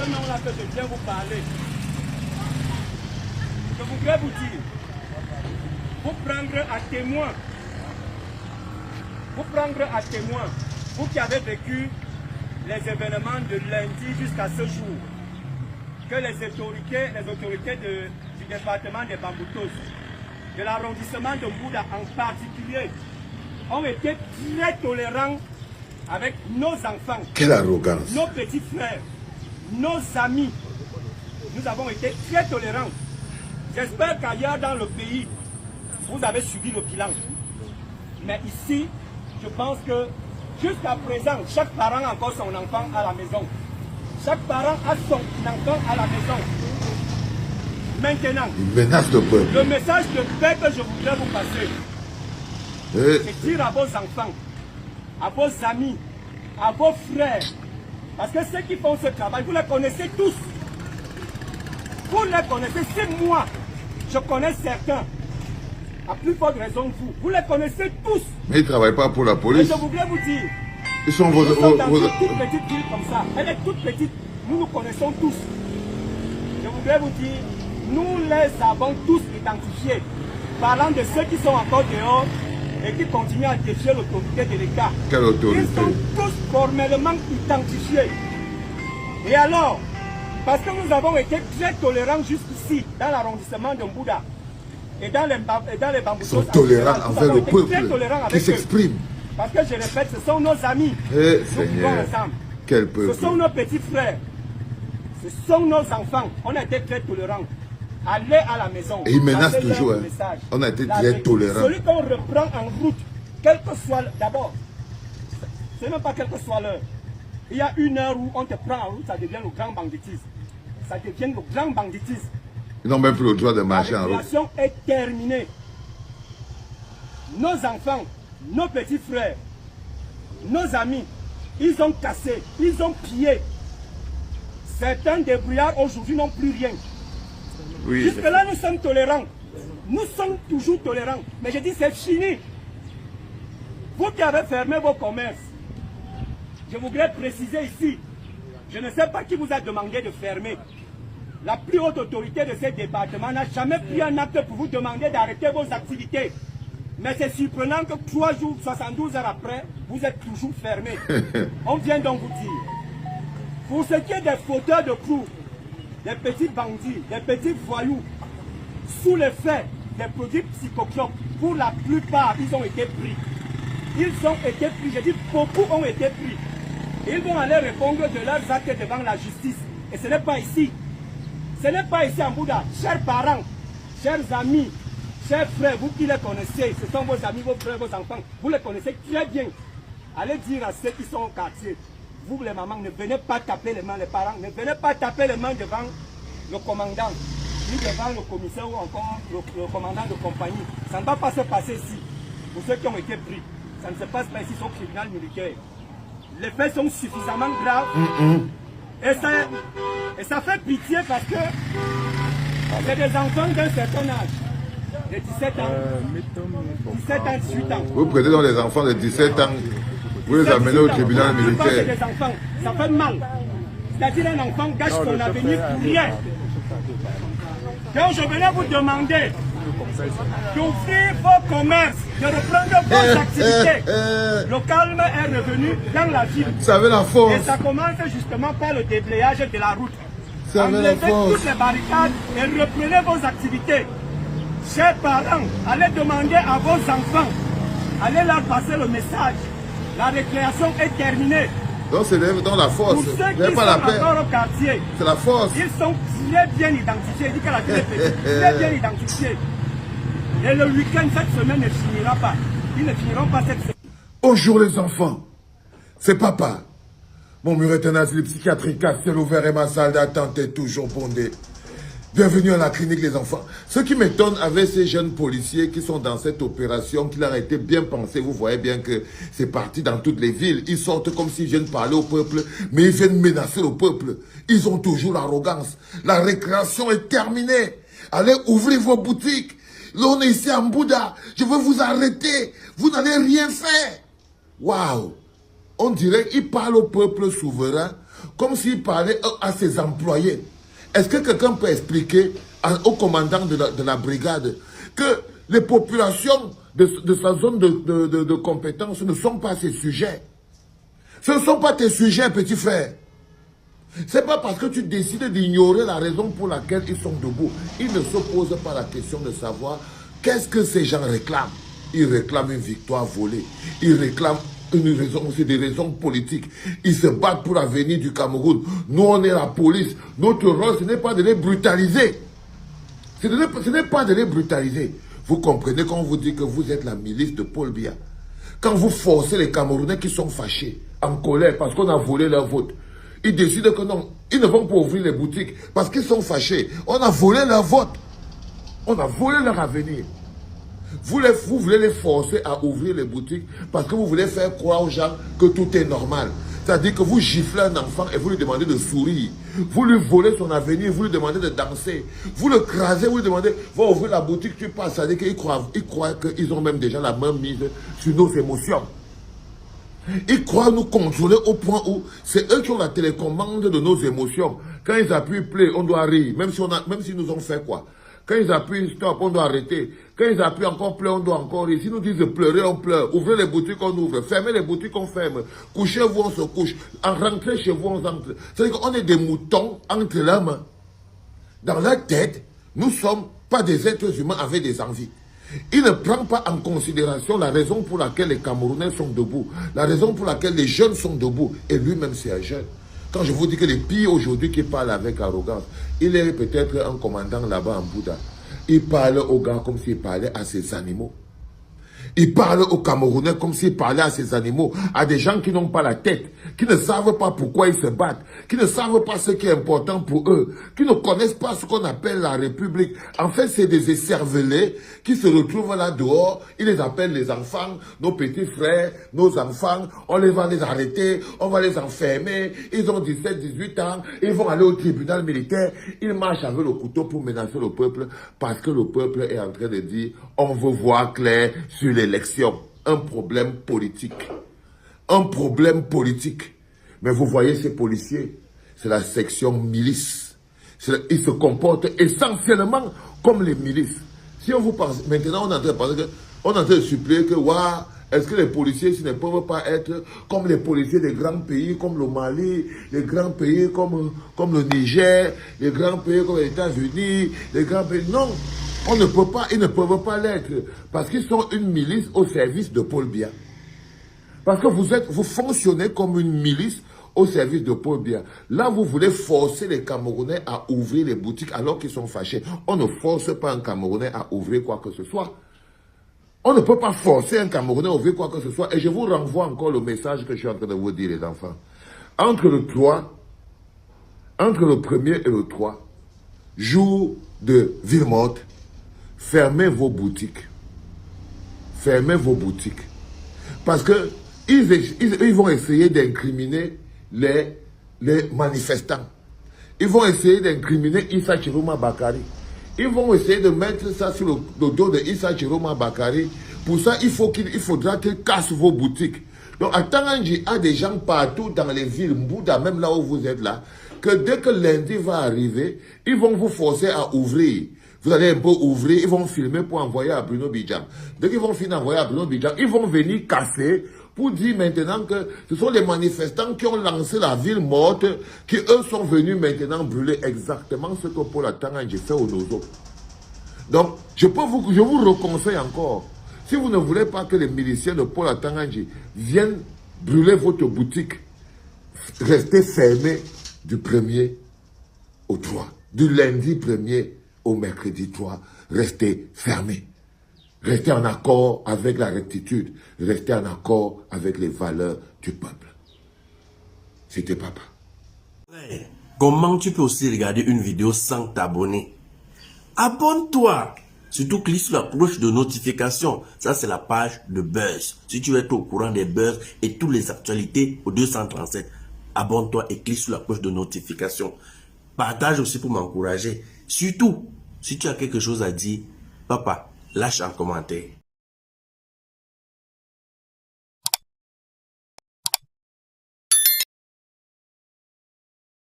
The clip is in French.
ce nom-là que je viens vous parler. Je voudrais vous dire, vous prendre à témoin, vous qui avez vécu les événements de lundi jusqu'à ce jour, que les autorités du département des Bamboutos, de l'arrondissement de Mbouda en particulier, ont été très tolérants avec nos enfants, quelle arrogance, nos petits frères, nos amis. Nous avons été très tolérants. J'espère qu'ailleurs dans le pays, vous avez suivi le bilan. Mais ici, je pense que jusqu'à présent, chaque parent a encore son enfant à la maison. Chaque parent a son enfant à la maison. Maintenant, une menace de peuple. le message de paix que je voudrais vous passer, c'est dire à vos enfants, à vos amis, à vos frères, parce que ceux qui font ce travail, vous les connaissez tous. Vous les connaissez, c'est moi. Je connais certains. À plus forte raison que vous. Vous les connaissez tous. Mais ils ne travaillent pas pour la Et police. je voudrais vous dire, Ils sont nous sommes dans une toute petite ville comme ça. Elle est toute petite. Nous nous connaissons tous. Je voudrais vous dire, nous les avons tous identifiés. Parlant de ceux qui sont encore dehors et qui continuent à défier l'autorité de l'État. Quelle autorité? Ils sont tous formellement identifiés. Et alors, parce que nous avons été très tolérants jusqu'ici, dans l'arrondissement de Mbouda et dans les Bamboutos. Ils sont tolérants envers le peuple qui s'exprime. Parce que je répète, ce sont nos amis. Eh, Nous vivons Seigneur, ensemble. quel peuple. Ce sont nos petits frères. Ce sont nos enfants. On a été très tolérants. Allez à la maison. Et ils menacent passez-leur toujours. le Hein. message. On a été La très vérité. tolérants. Celui qu'on reprend en route, quel que soit d'abord, ce n'est même pas quelle que soit l'heure. Il y a une heure où on te prend en route, ça devient le grand banditisme. Ça devient le grand banditisme. Ils n'ont même plus le droit de La marcher en route. récréation est terminée. Nos enfants, nos petits frères, nos amis, ils ont cassé, ils ont pillé. Certains débrouillards aujourd'hui n'ont plus rien. Oui. Jusque-là, nous sommes tolérants. Nous sommes toujours tolérants. Mais je dis, c'est fini. Vous qui avez fermé vos commerces, je voudrais préciser ici, je ne sais pas qui vous a demandé de fermer. La plus haute autorité de ce département n'a jamais pris un acte pour vous demander d'arrêter vos activités. Mais c'est surprenant que 3 jours, 72 heures après, vous êtes toujours fermés. On vient donc vous dire, pour ce qui est des fauteurs de proue, des petits bandits, des petits voyous, sous l'effet des produits psychotropes, pour la plupart, ils ont été pris. Ils ont été pris, je dis beaucoup ont été pris. Ils vont aller répondre de leurs actes devant la justice. Et ce n'est pas ici. Ce n'est pas ici en Mbouda. Chers parents, chers amis, chers frères, vous qui les connaissez, ce sont vos amis, vos frères, vos enfants, vous les connaissez très bien. Allez dire à ceux qui sont au quartier, vous les mamans, ne venez pas taper les mains, les parents, ne venez pas taper les mains devant le commandant, ni devant le commissaire ou encore le commandant de compagnie. Ça ne va pas se passer ici. Pour ceux qui ont été pris, ça ne se passe pas ici au tribunal militaire. Les faits sont suffisamment graves. Et ça fait pitié parce que c'est des enfants d'un certain âge, de 17 ans, 17 ans, 18 ans. Vous prenez donc les enfants de 17 ans, vous les amenez au tribunal militaire. C'est des enfants, ça fait mal. C'est-à-dire un enfant gâche son avenir pour rien. Donc je venais vous demander d'ouvrir vos commerces, de reprendre vos activités. Le calme est revenu dans la ville. Ça avait la force. Et ça commence justement par le déblayage de la route. Ça avait la Enlevez force. toutes les barricades et reprenez vos activités. Chers parents, allez demander à vos enfants, allez leur passer le message. La récréation est terminée. Donc c'est dans la force. Pour ceux Vous qui n'avez sont pas la paix. encore au quartier, C'est la force. ils sont très bien identifiés. Il dit que la ville est petite, très bien identifiés. Et le week-end, cette semaine ne finira pas. Ils ne finiront pas cette semaine. Bonjour les enfants. C'est papa. Mon mur est un asile psychiatrique à ciel ouvert et ma salle d'attente est toujours bondée. Bienvenue à la clinique les enfants. Ce qui m'étonne avec ces jeunes policiers qui sont dans cette opération, qui leur a été bien pensé, vous voyez bien que c'est parti dans toutes les villes. Ils sortent comme s'ils viennent parler au peuple, mais ils viennent menacer le peuple. Ils ont toujours l'arrogance. La récréation est terminée. Allez ouvrir vos boutiques. Là on est ici à Mbouda. Je veux vous arrêter. Vous n'allez rien faire. Waouh. On dirait qu'ils parlent au peuple souverain comme s'il parlait à ses employés. Est-ce que quelqu'un peut expliquer au commandant de la brigade que les populations de sa zone de compétence ne sont pas ses sujets? Ce ne sont pas tes sujets, petit frère. C'est pas parce que tu décides d'ignorer la raison pour laquelle ils sont debout. Ils ne se posent pas la question de savoir qu'est-ce que ces gens réclament. Ils réclament une victoire volée. Ils réclament une raison, c'est des raisons politiques. Ils se battent pour l'avenir du Cameroun. Nous, on est la police. Notre rôle, ce n'est pas de les brutaliser. Ce n'est pas de les brutaliser. Vous comprenez quand on vous dit que vous êtes la milice de Paul Biya. Quand vous forcez les Camerounais qui sont fâchés, en colère, parce qu'on a volé leur vote. Ils décident que non, ils ne vont pas ouvrir les boutiques parce qu'ils sont fâchés. On a volé leur vote. On a volé leur avenir. Vous voulez les forcer à ouvrir les boutiques parce que vous voulez faire croire aux gens que tout est normal. C'est-à-dire que vous giflez un enfant et vous lui demandez de sourire. Vous lui volez son avenir, vous lui demandez de danser. Vous le crasez, vous lui demandez, va ouvrir la boutique, tu passes. C'est-à-dire qu'ils croient qu'ils ont même déjà la main mise sur nos émotions. Ils croient nous contrôler au point où c'est eux qui ont la télécommande de nos émotions. Quand ils appuient play, on doit rire, même s'ils nous ont fait quoi. Quand ils appuient stop, on doit arrêter. Quand ils appuient encore play, on doit encore rire. S'ils nous disent de pleurer, on pleure. Ouvrez les boutiques, on ouvre. Fermez les boutiques, on ferme. Couchez-vous, on se couche. Rentrez chez vous, on rentre. C'est-à-dire qu'on est des moutons entre leurs mains. Dans leur tête, nous ne sommes pas des êtres humains avec des envies. Il ne prend pas en considération la raison pour laquelle les Camerounais sont debout, la raison pour laquelle les jeunes sont debout, et lui-même c'est un jeune. Quand je vous dis que les pires aujourd'hui qui parlent avec arrogance, il est peut-être un commandant là-bas en Bouddha. Il parle aux gars comme s'il parlait à ses animaux. Il parle aux Camerounais comme s'il parlait à ces animaux, à des gens qui n'ont pas la tête, qui ne savent pas pourquoi ils se battent, qui ne savent pas ce qui est important pour eux, qui ne connaissent pas ce qu'on appelle la République. En fait, c'est des écervelés qui se retrouvent là dehors, ils les appellent les enfants, nos petits frères, nos enfants, on va les arrêter, on va les enfermer, ils ont 17, 18 ans, ils vont aller au tribunal militaire, ils marchent avec le couteau pour menacer le peuple, parce que le peuple est en train de dire, on veut voir clair sur l'élection. Un problème politique. Un problème politique. Mais vous voyez ces policiers, c'est la section milice. Ils se comportent essentiellement comme les milices. Si on vous parle, maintenant on est en train de parler, on est en train de supplier que, waouh, est-ce que les policiers ici ne peuvent pas être comme les policiers des grands pays, comme le Mali, les grands pays comme le Niger, les grands pays comme les États-Unis, les grands pays. Non, on ne peut pas, ils ne peuvent pas l'être, parce qu'ils sont une milice au service de Paul Biya. Parce que vous fonctionnez comme une milice au service de Paul Biya. Là, vous voulez forcer les Camerounais à ouvrir les boutiques alors qu'ils sont fâchés. On ne force pas un Camerounais à ouvrir quoi que ce soit. On ne peut pas forcer un Camerounais à ouvrir quoi que ce soit. Et je vous renvoie encore le message que je suis en train de vous dire, les enfants. Entre le 1er et le 3, jour de ville morte, fermez vos boutiques. Fermez vos boutiques. Parce que ils vont essayer d'incriminer les manifestants. Ils vont essayer d'incriminer Issa Chiroma Bakari. Ils vont essayer de mettre ça sur le dos de Issa Chiroma Bakari. Pour ça, il faudra qu'ils cassent vos boutiques. Donc, à Tangandji, il y a des gens partout dans les villes, Mbouda, même là où vous êtes là, que dès que lundi va arriver, ils vont vous forcer à ouvrir. Vous allez un peu ouvrir, ils vont filmer pour envoyer à Bruno Bidjam. Dès qu'ils vont finir d'envoyer à Bruno Bidjam, ils vont venir casser pour dire maintenant que ce sont les manifestants qui ont lancé la ville morte, qui eux sont venus maintenant brûler exactement ce que Paul Tangandji fait au Nozo. Donc, je vous reconseille encore, si vous ne voulez pas que les miliciens de Paul Tangandji viennent brûler votre boutique, restez fermés du 1er au 3, du lundi 1er au mercredi 3, restez fermés. Restez en accord avec la rectitude. Restez en accord avec les valeurs du peuple. C'était papa. Comment tu peux aussi regarder une vidéo sans t'abonner? Abonne-toi. Surtout clique sur la cloche de notification. Ça, c'est la page de Buzz. Si tu veux être au courant des buzz et toutes les actualités au 237, abonne-toi et clique sur la cloche de notification. Partage aussi pour m'encourager. Surtout, si tu as quelque chose à dire, papa, lâche un commentaire.